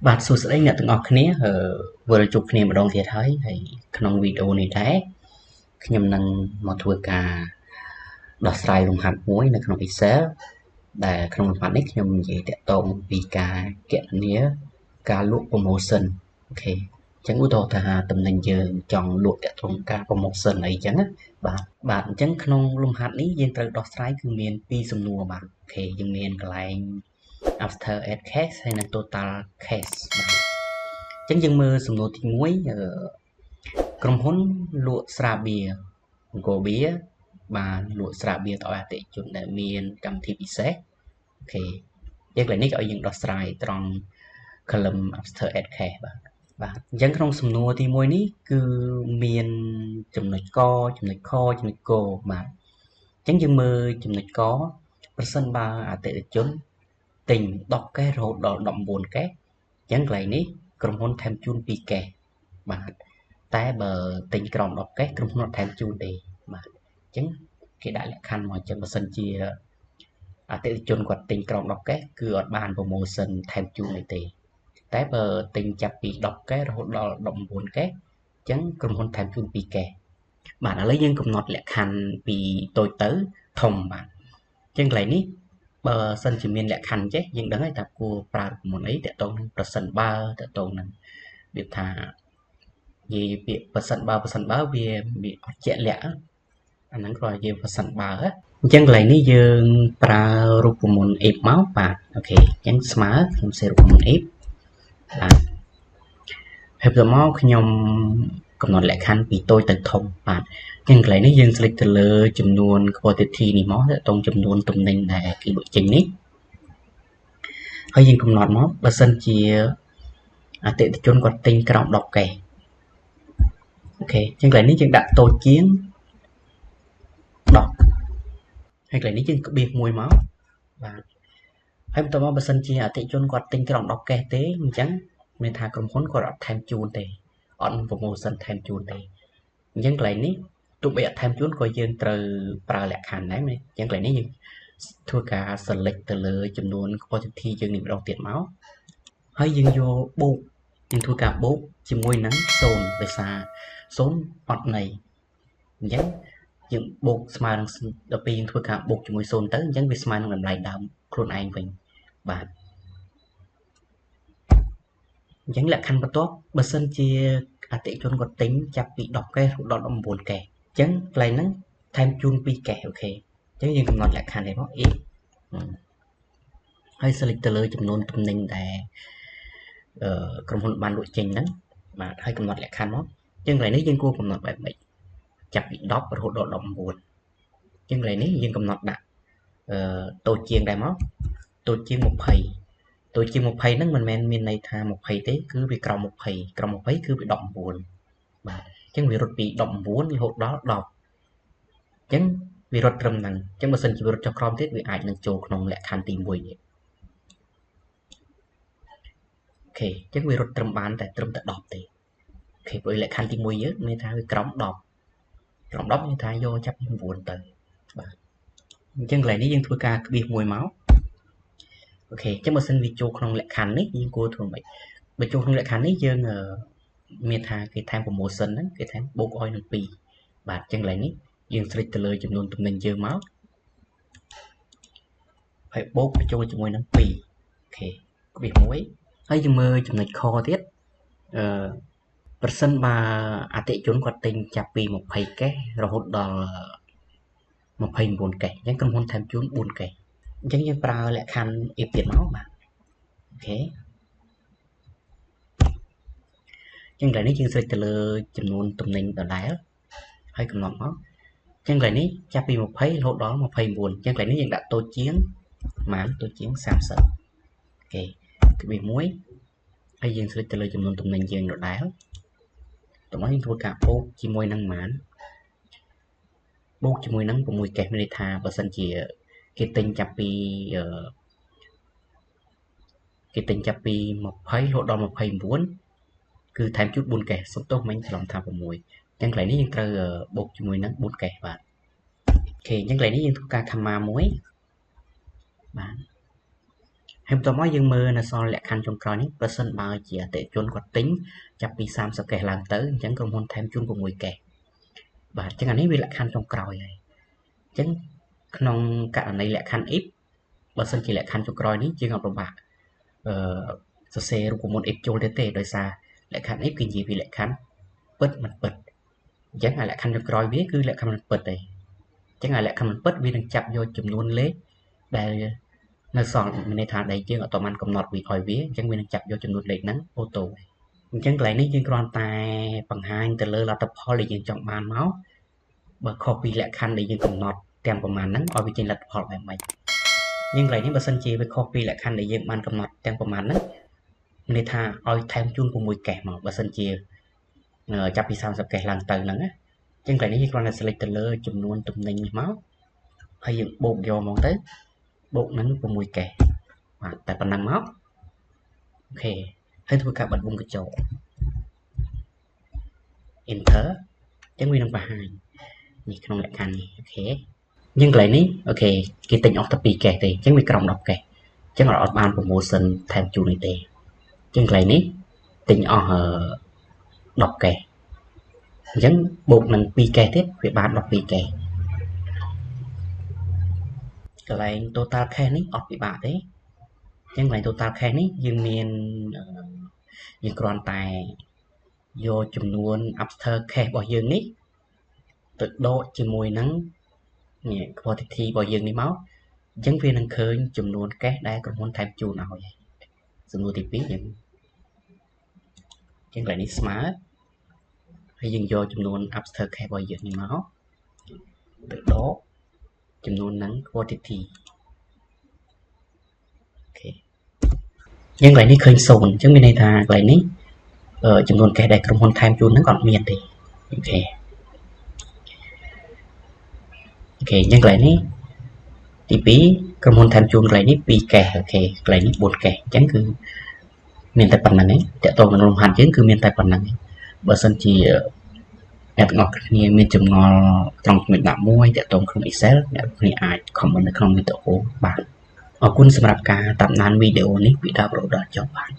បាទសួស្តីអ្នកទាំងអស់គ្នាវិលជួបគ្នាម្ដងទៀតហើយក្នុងវីដេអូនេះដែរខ្ញុំនឹងមកធ្វើការដោះស្រាយលំហាត់មួយនៅក្នុង Excel ដែលក្នុងលំហាត់នេះខ្ញុំនិយាយតាក់ទងពីការគណនាការលក់ promotion អូខេអញ្ចឹងឧទាហរណ៍ថាតំណែងយើងចង់លក់តាក់ទងការ promotion អីចឹងណាបាទអញ្ចឹងក្នុងលំហាត់នេះយើងត្រូវដោះស្រាយគឺមាន2សំណួរបាទអូខេយើងមានកន្លែង after add cash ហើយនិង total cash បាទអញ្ចឹងយើងមើលសំណួរទី1ក្រុមហ៊ុនលក់ស្រាបៀរអង្គរបៀរបានលក់ស្រាបៀរទៅឲ្យអតិថិជនដែលមានកម្មវិធីពិសេសអូខេយើងកន្លែងនេះក៏ឲ្យយើងដោះស្រាយត្រង់ column after add cash បាទអញ្ចឹងក្នុងសំណួរទី1នេះគឺមានចំណុចកចំណុចខចំណុចគបាទអញ្ចឹងយើងមើលចំណុចកប្រសិនបើអតិថិជនទិញ10កេសរហូតដល់19កេសអញ្ចឹងកន្លែងនេះក្រុមហ៊ុនថែមជូន2កេសបាទតែបើទិញក្រោម10កេសក្រុមហ៊ុនអត់ថែមជូនទេបាទអញ្ចឹងគេដាក់លក្ខខណ្ឌមកអញ្ចឹងបើសិនជាអតិថិជនគាត់ទិញក្រោម10កេសគឺអត់បាន promotion ថែមជូនអីទេតែបើទិញចាប់ពី10កេសរហូតដល់19កេសអញ្ចឹងក្រុមហ៊ុនថែមជូន2កេសបាទឥឡូវយើងកំណត់លក្ខខណ្ឌពីតូចទៅធំបាទអញ្ចឹងកន្លែងនេះបើសិនជាមានលក្ខខណ្ឌចេះយើងដឹងហើយថាគួរប្រើរូបមន្តអីតើតើនឹងប្រសិនបើតើតើនឹងវាថានិយាយពាក្យប្រសិនបើវាអត់ជាក់លាក់អាហ្នឹងគ្រាន់តែយើងប្រសិនបើអញ្ចឹងកន្លែងនេះយើងប្រើរូបមន្ត if មកបាទអូខេអញ្ចឹងស្មើខ្ញុំសេរូបមន្ត if បាទហើយបន្ទាប់មកខ្ញុំកំណត់លក្ខខណ្ឌពីតូចទៅធំបាទអញ្ចឹងកន្លែងនេះយើងស្លេចទៅលើចំនួន quantity នេះមកទៅចំនួនទំនិញដែលគេលក់ចេញនេះហើយយើងកំណត់មកបើសិនជាអតិថិជនគាត់ទិញក្រោម10កេសអូខេអញ្ចឹងកន្លែងនេះយើងដាក់តូចជាង10ហើយកន្លែងនេះយើងក្បៀសមួយមកបាទហើយបន្ទាប់មកបើសិនជាអតិថិជនគាត់ទិញក្រោម10កេសទេអញ្ចឹងមានថាក្រុមហ៊ុនគាត់អត់ថែមជូនទេអត់ promotion ថែមជូនទេអញ្ចឹងកន្លែងនេះទោះបីអត់ថែមជូនក៏យើងត្រូវប្រើលក្ខខណ្ឌដែរមែនអញ្ចឹងកន្លែងនេះយើងធ្វើការ select ទៅលើចំនួន quantity យើងនេះម្ដងទៀតមកហើយយើងយកបូកយើងធ្វើការបូកជាមួយនឹង0ដោយសារ0អត់ន័យអញ្ចឹងយើងបូកស្មើនឹងដល់ពេលយើងធ្វើការបូកជាមួយ0ទៅអញ្ចឹងវាស្មើនឹងតម្លៃដើមខ្លួនឯងវិញបាទអញ្ចឹងលក្ខខណ្ឌបន្ទាប់បើសិនជាអតិថិជនគាត់ទិញចាប់ពី10កេសដល់19កេសអញ្ចឹងកន្លែងហ្នឹងថែមជូន2កេសអូខេអញ្ចឹងយើងកំណត់លក្ខខណ្ឌនេះមក if ហើយ select ទៅលើចំនួនទំនិញដែលក្រុមហ៊ុនបានលក់ចេញហ្នឹងបាទហើយកំណត់លក្ខខណ្ឌមកអញ្ចឹងកន្លែងនេះយើងគួរកំណត់បែបម៉េចចាប់ពី10រហូតដល់19អញ្ចឹងកន្លែងនេះយើងកំណត់ដាក់តូចជាងដែរមកតូចជាង20តូចជាង20ហ្នឹងមិនមែនមានន័យថា20ទេគឺវាក្រោម20ក្រោម20គឺវា19បាទអញ្ចឹងវារត់ពី19រហូតដល់10អញ្ចឹងវារត់ត្រឹមហ្នឹងអញ្ចឹងបើសិនជាវារត់ចុះក្រោមទៀតវាអាចនឹងចូលក្នុងលក្ខខណ្ឌទី1នេះអូខេអញ្ចឹងវារត់ត្រឹមបានតែត្រឹមតែ10ទេអូខេព្រោះលក្ខខណ្ឌទី1យើងមានថាវាក្រោម10ក្រោម10មានថាយកចាប់ពី9ទៅបាទអញ្ចឹងកន្លែងនេះយើងធ្វើការក្បៀសមួយមកអូខេអញ្ចឹងបើសិនវាចូលក្នុងលក្ខខណ្ឌនេះយើងគួរធ្វើម៉េចបើចូលក្នុងលក្ខខណ្ឌនេះយើងមានថាគេថែម promotion ហ្នឹងគេថែមបូកឲ្យនឹង2បាទអញ្ចឹងកន្លែងនេះយើងស្រេចទៅលើចំនួនទំនិញយើងមកហើយបូកបញ្ចូលជាមួយនឹង2អូខេក្បៀសមួយហើយយើងមើលចំណុចខទៀតប្រសិនបើអតិថិជនគាត់ទិញចាប់ពី20កេសរហូតដល់29កេសអញ្ចឹងក្រុមហ៊ុនថែមជូន4កេសអញ្ចឹងយើងប្រើលក្ខខណ្ឌ if ទៀតមកបាទអូខេអញ្ចឹងកន្លែងនេះយើងស្រេចទៅលើចំនួនទំនិញដដែលហើយកំណត់មកអញ្ចឹងកន្លែងនេះចាប់ពី20រហូតដល់29អញ្ចឹងកន្លែងនេះយើងដាក់តូចជាងប៉ុន្មានតូចជាង30អូខេក្បៀសមួយហើយយើងស្រេចទៅលើចំនួនទំនិញយើងដដែលតោះមកយើងធ្វើការបូកជាមួយនឹងប៉ុន្មានបូកជាមួយនឹង6កេសមានន័យថាបើសិនជាគេទិញចាប់ពី20រហូតដល់29គឺថែមជូត4កេសសុំទោសមិញច្រឡំថា6អញ្ចឹងកន្លែងនេះយើងត្រូវបូកជាមួយនឹង4កេសបាទអូខេអញ្ចឹងកន្លែងនេះយើងធ្វើការ comma មួយបាទ ហើយបន្តមកយើងមើលនៅសល់លក្ខខណ្ឌចុងក្រោយនេះបើសិនបើជាអតិថិជនគាត់ទិញចាប់ពី30កេសឡើងទៅអញ្ចឹងក្រុមហ៊ុនថែមជូន6កេសបាទអញ្ចឹងអានេះវាលក្ខខណ្ឌចុងក្រោយហើយអញ្ចឹងក្នុងករណីលក្ខខណ្ឌ if បើសិនជាលក្ខខណ្ឌចុងក្រោយនេះយើងអត់ពិបាកសរសេររូបមន្ត if ចូលទៀតទេដោយសារលក្ខខណ្ឌ if គឺនិយាយពីលក្ខខណ្ឌពិតមិនពិតអញ្ចឹងលក្ខខណ្ឌចុងក្រោយវាគឺលក្ខខណ្ឌមិនពិតទេអញ្ចឹងលក្ខខណ្ឌមិនពិតវានឹងចាប់យកចំនួនលេខដែលនៅសល់មានន័យថាដែលយើងអត់បានកំណត់វាឲ្យវាអញ្ចឹងវានឹងចាប់យកចំនួនលេខហ្នឹងអូតូអញ្ចឹងកន្លែងនេះយើងគ្រាន់តែបង្ហាញទៅលើលទ្ធផលដែលយើងចង់បានមកបើខុសពីលក្ខខណ្ឌដែលយើងកំណត់ទាំងប្រមាណហ្នឹងឲ្យវាចេញលទ្ធផលបែបម៉េចយើងកន្លែងនេះបើសិនជាវាខុសពីលក្ខខណ្ឌដែលយើងបានកំណត់ទាំងប្រមាណហ្នឹងមានន័យថាឲ្យថែមជូន6កេសមកបើសិនជាចាប់ពី30កេសឡើងទៅហ្នឹងណាអញ្ចឹងកន្លែងនេះយើងគ្រាន់តែ select ទៅលើចំនួនទំនិញនេះមកហើយយើងបូកយកមកទៅបូកនឹង6កេសបាទតែប៉ុណ្ណឹងមកអូខេហើយធ្វើការបិទវងកញ្ចក់ enter អញ្ចឹងវានឹងបង្ហាញនេះក្នុងលក្ខខណ្ឌនេះអូខេយើងកន្លែងនេះអូខេគេទិញអស់តែ2កេសទេអញ្ចឹងវាក្រោម10កេសអញ្ចឹងអត់បាន promotion ថែមជូននេះទេអញ្ចឹងកន្លែងនេះទិញអស់10កេសអញ្ចឹងបូកនឹង2កេសទៀតវាបាន12កេសកន្លែង total cash នេះអត់ពិបាកទេអញ្ចឹងកន្លែង total cash នេះយើងមានយើងគ្រាន់តែយកចំនួន after cash របស់យើងនេះទៅដកជាមួយនឹងនេះ quantity របស់យើងនេះមកអញ្ចឹងវានឹងឃើញចំនួន cash ដែលក្រុមហ៊ុនថែមជូនឲ្យសំណួរទី2យើងកន្លែងនេះស្មើហើយយើងយកចំនួន after cash របស់យើងនេះមកទៅដកចំនួននឹង quantity អូខេយើងកន្លែងនេះឃើញ0អញ្ចឹងមានន័យថាកន្លែងនេះចំនួន cash ដែលក្រុមហ៊ុនថែមជូនហ្នឹងអត់មានទេអូខេអូខេអញ្ចឹងកន្លែងនេះទី2ក្រុមហ៊ុនថែមជូនកន្លែងនេះ2កេសអូខេកន្លែងនេះ4កេសអញ្ចឹងគឺមានតែប៉ុណ្្នឹងឯងតើតោនឹងរំហាត់យើងគឺមានតែប៉ុណ្្នឹងឯងបើសិនជាអ្នកទាំងអស់គ្នាមានចម្ងល់ត្រង់ចំណុចណាមួយតើតោក្នុង Excel អ្នកគ្នាអាច comment នៅក្នុងវីដេអូបានអរគុណសម្រាប់ការតាមដានវីដេអូនេះពីដើមរហូតដល់ចប់បាទ